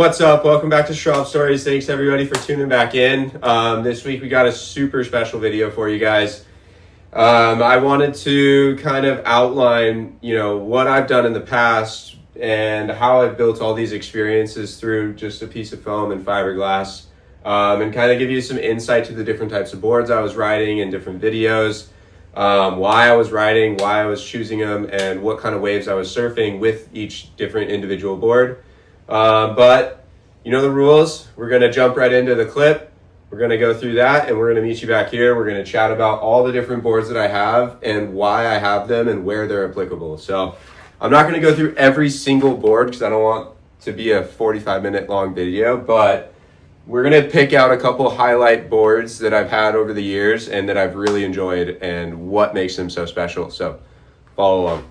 What's up? Welcome back to Schwab Stories. Thanks everybody for tuning back in. This week we got a super special video for you guys. I wanted to kind of outline, what I've done in the past and how I've built all these experiences through just a piece of foam and fiberglass, and kind of give you some insight to the different types of boards I was riding in different videos, why I was riding, why I was choosing them, and what kind of waves I was surfing with each different individual board. But you know the rules. We're going to jump right into the clip. We're going to go through that and we're going to meet you back here. We're going to chat about all the different boards that I have and why I have them and where they're applicable. So I'm not going to go through every single board because I don't want to be a 45-minute long video, but we're going to pick out a couple highlight boards that I've had over the years and that I've really enjoyed and what makes them so special. So follow along.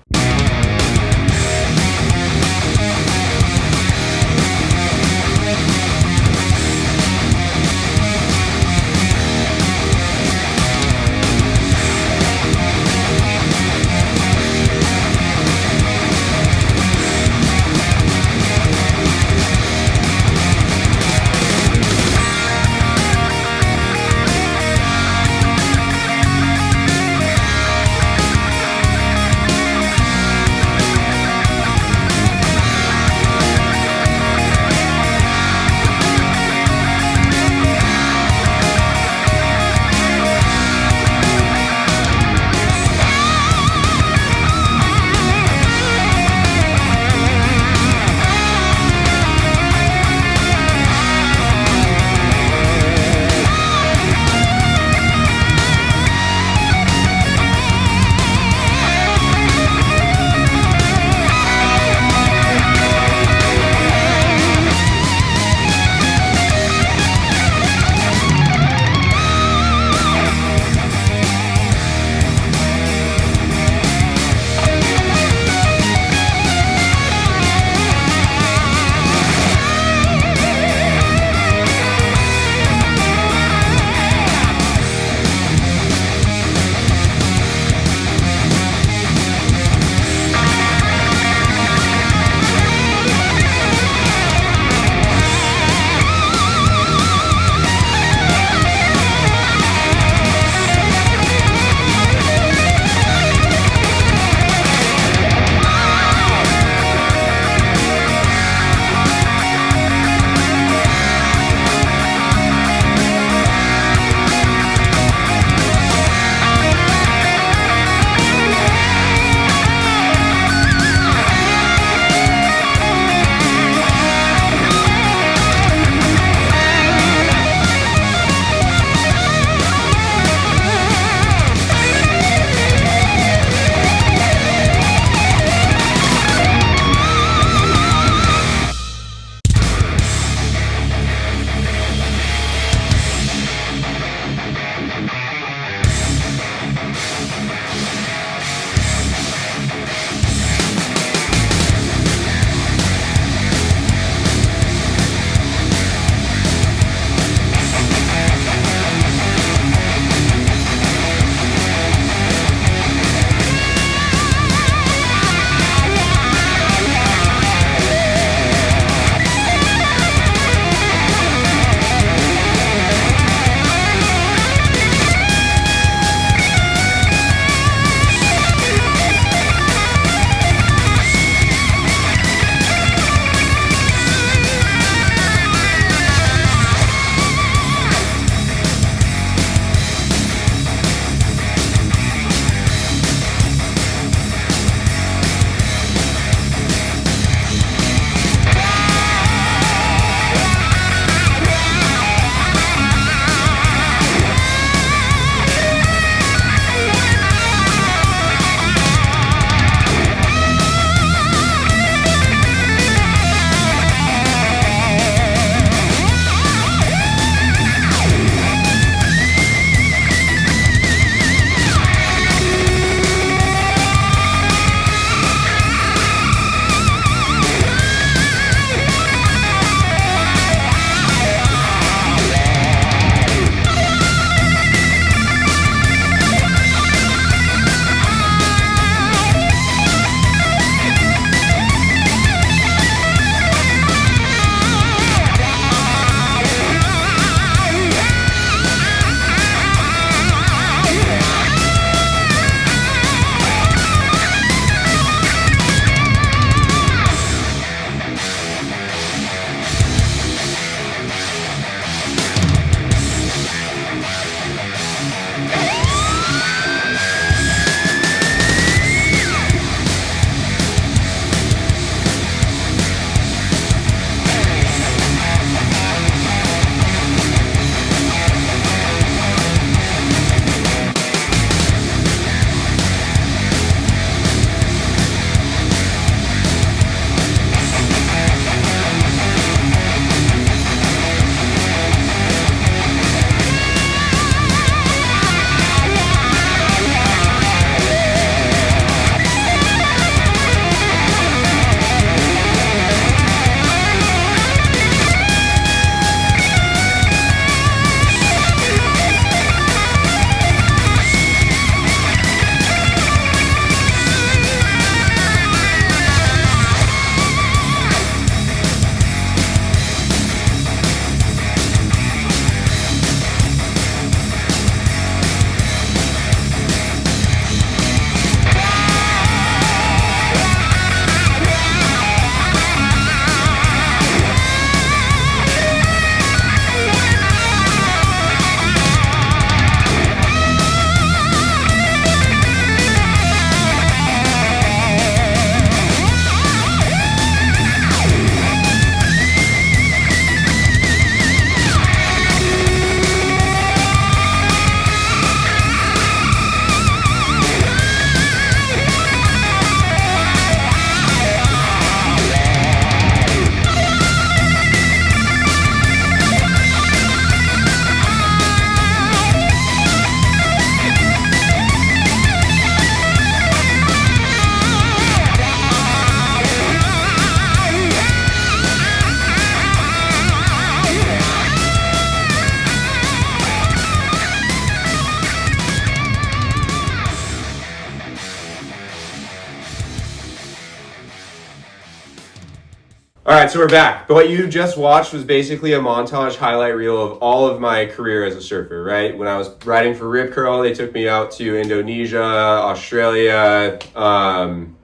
All right, so we're back. But what you just watched was basically a montage highlight reel of all of my career as a surfer, right? When I was riding for Rip Curl, they took me out to Indonesia, Australia,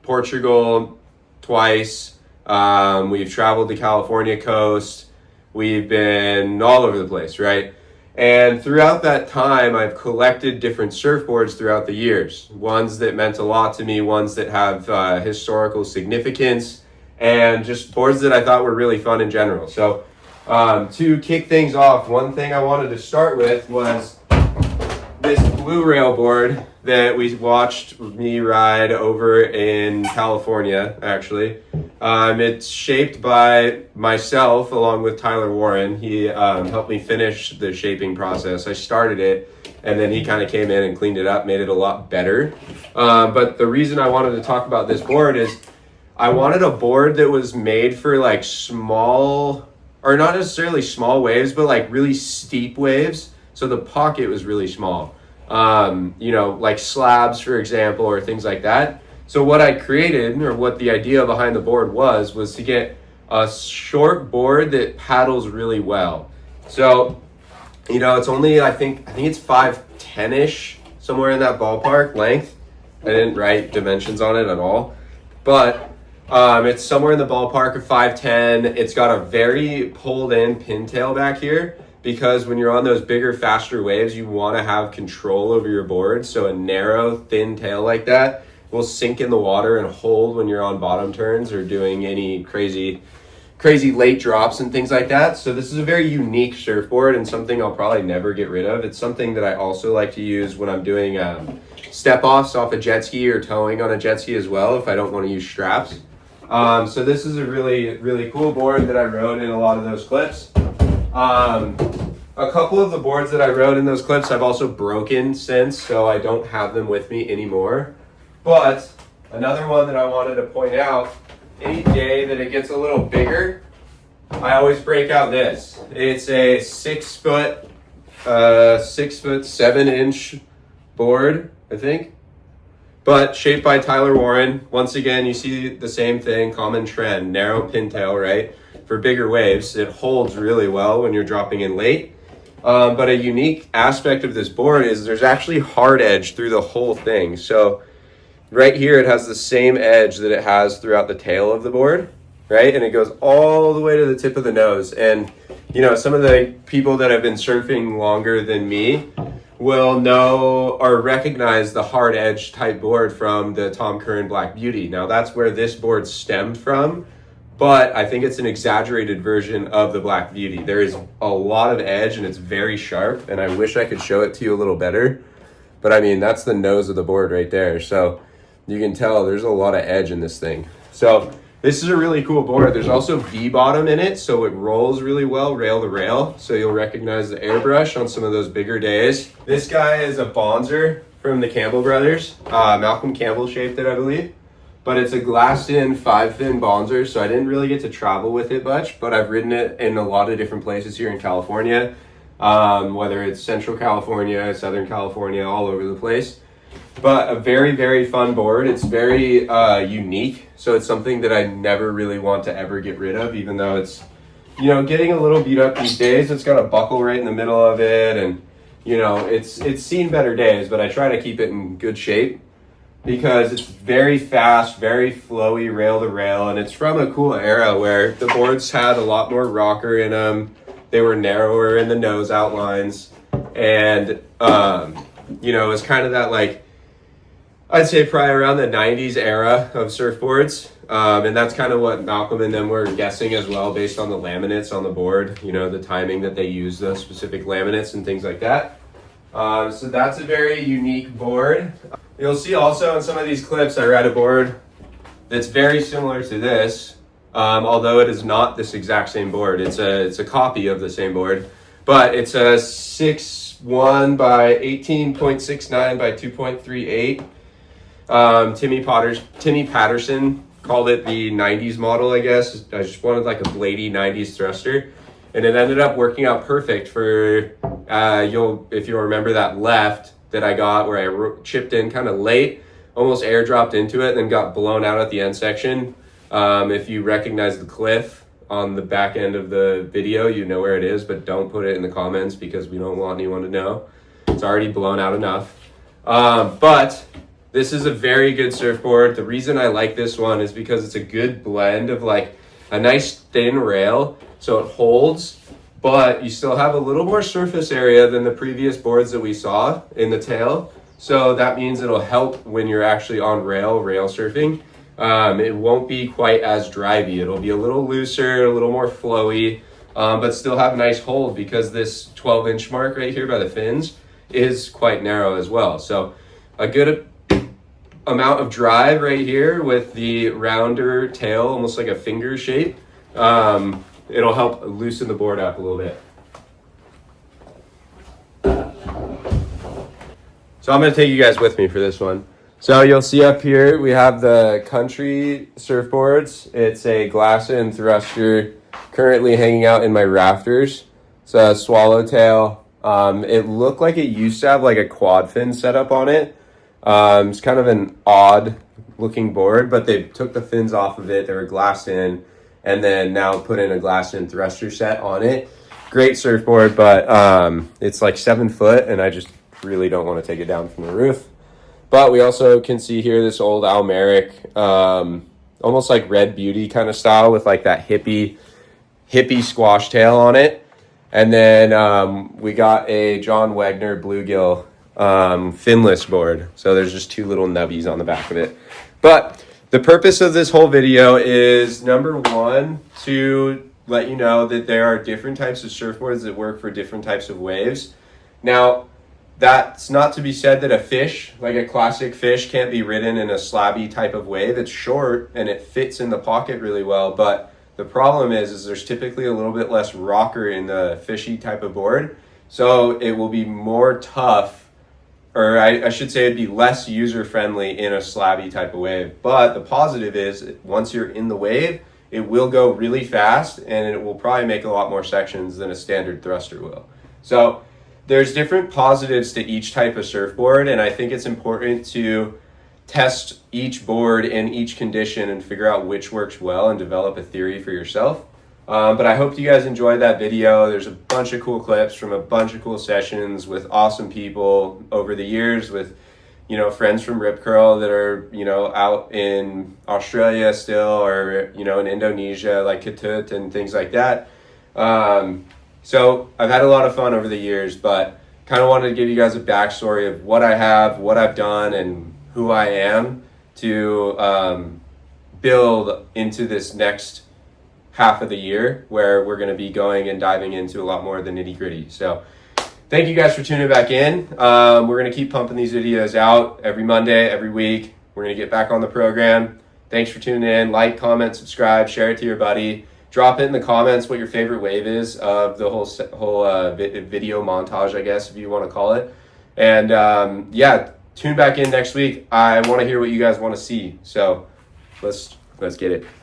Portugal twice. We've traveled the California coast. We've been all over the place, right? And throughout that time, I've collected different surfboards throughout the years. Ones that meant a lot to me, ones that have historical significance, and just boards that I thought were really fun in general. So to kick things off, one thing I wanted to start with was this blue rail board that we watched me ride over in California, actually. It's shaped by myself along with Tyler Warren. He helped me finish the shaping process. I started it, and then he kind of came in and cleaned it up, made it a lot better. But the reason I wanted to talk about this board is I wanted a board that was made for like small, or not necessarily small waves, but like really steep waves. So the pocket was really small, like slabs, for example, or things like that. So what I created, or what the idea behind the board was to get a short board that paddles really well. So, it's only, I think it's 5'10"-ish, somewhere in that ballpark length. I didn't write dimensions on it at all, but it's somewhere in the ballpark of 5'10". It's got a very pulled in pintail back here, because when you're on those bigger, faster waves, you want to have control over your board. So a narrow, thin tail like that will sink in the water and hold when you're on bottom turns or doing any crazy late drops and things like that. So this is a very unique surfboard and something I'll probably never get rid of. It's something that I also like to use when I'm doing step-offs off a jet ski or towing on a jet ski as well, if I don't want to use straps. So this is a really, really cool board that I rode in a lot of those clips. A couple of the boards that I rode in those clips I've also broken since, so I don't have them with me anymore. But another one that I wanted to point out, any day that it gets a little bigger, I always break out this. It's a 6 foot 7-inch board, I think, but shaped by Tyler Warren. Once again, you see the same thing, common trend, narrow pintail, right? For bigger waves, it holds really well when you're dropping in late. But a unique aspect of this board is there's actually hard edge through the whole thing. So right here, it has the same edge that it has throughout the tail of the board, right? And it goes all the way to the tip of the nose. And, some of the people that have been surfing longer than me will know or recognize the hard edge type board from the Tom Curran Black Beauty. Now, that's where this board stemmed from, but I think it's an exaggerated version of the Black Beauty. There is a lot of edge and it's very sharp, and I wish I could show it to you a little better. But I mean, that's the nose of the board right there. So you can tell there's a lot of edge in this thing. So this is a really cool board. There's also V-bottom in it, so it rolls really well, rail to rail. So you'll recognize the airbrush on some of those bigger days. This guy is a Bonzer from the Campbell brothers. Malcolm Campbell shaped it, I believe. But it's a glassed-in 5-fin Bonzer, so I didn't really get to travel with it much, but I've ridden it in a lot of different places here in California, whether it's Central California, Southern California, all over the place. But a very, very fun board. It's very unique, so it's something that I never really want to ever get rid of, even though it's, getting a little beat up these days. It's got a buckle right in the middle of it, and, it's seen better days, but I try to keep it in good shape because it's very fast, very flowy, rail to rail, and it's from a cool era where the boards had a lot more rocker in them. They were narrower in the nose outlines, and, it was kind of that, I'd say probably around the 90s era of surfboards. And that's kind of what Malcolm and them were guessing as well, based on the laminates on the board, the timing that they use those specific laminates and things like that. So that's a very unique board. You'll see also in some of these clips, I ride a board that's very similar to this, although it is not this exact same board. It's a copy of the same board, but it's a 6'1" by 18.69 by 2.38. Timmy Patterson called it the 90s model, I guess. I just wanted like a bladey 90s thruster, and it ended up working out perfect for if you'll remember that left that I got where I chipped in kind of late, almost airdropped into it, and then got blown out at the end section. If you recognize the cliff on the back end of the video. You know where it is, but don't put it in the comments because we don't want anyone to know. It's already blown out enough. But this is a very good surfboard. The reason I like this one is because it's a good blend of like a nice thin rail, so it holds, but you still have a little more surface area than the previous boards that we saw in the tail. So that means it'll help when you're actually on rail surfing. It won't be quite as drivey. It'll be a little looser, a little more flowy, but still have a nice hold because this 12-inch mark right here by the fins is quite narrow as well. So a good amount of drive right here with the rounder tail, almost like a finger shape. It'll help loosen the board up a little bit. So I'm going to take you guys with me for this one. So you'll see up here we have the Country surfboards. It's a glass-in thruster currently hanging out in my rafters. It's a swallowtail. It looked like it used to have like a quad fin setup on it. It's kind of an odd looking board, but they took the fins off of it. They were glass in and then now put in a glass in thruster set on it. Great surfboard, but it's like 7 foot and I just really don't want to take it down from the roof. But we also can see here this old Almeric, almost like Red Beauty kind of style with like that hippie squash tail on it. And then we got a John Wagner bluegill finless board. So there's just 2 little nubbies on the back of it. But the purpose of this whole video is, number one, to let you know that there are different types of surfboards that work for different types of waves. Now, that's not to be said that a fish, like a classic fish, can't be ridden in a slabby type of wave. It's short and it fits in the pocket really well, but the problem is there's typically a little bit less rocker in the fishy type of board. So it will be more tough, or I should say it'd be less user-friendly in a slabby type of wave. But the positive is once you're in the wave, it will go really fast and it will probably make a lot more sections than a standard thruster will. So there's different positives to each type of surfboard, and I think it's important to test each board in each condition and figure out which works well and develop a theory for yourself. But I hope you guys enjoyed that video. There's a bunch of cool clips from a bunch of cool sessions with awesome people over the years, with friends from Rip Curl that are out in Australia still, or in Indonesia like Ketut and things like that. So I've had a lot of fun over the years, but kind of wanted to give you guys a backstory of what I have, what I've done, and who I am to build into this next half of the year where we're going to be going and diving into a lot more of the nitty gritty. So thank you guys for tuning back in. We're going to keep pumping these videos out every Monday, every week. We're going to get back on the program. Thanks for tuning in. Like, comment, subscribe, share it to your buddy. Drop it in the comments what your favorite wave is of the whole video montage, I guess, if you want to call it. And yeah, tune back in next week. I want to hear what you guys want to see. So let's get it.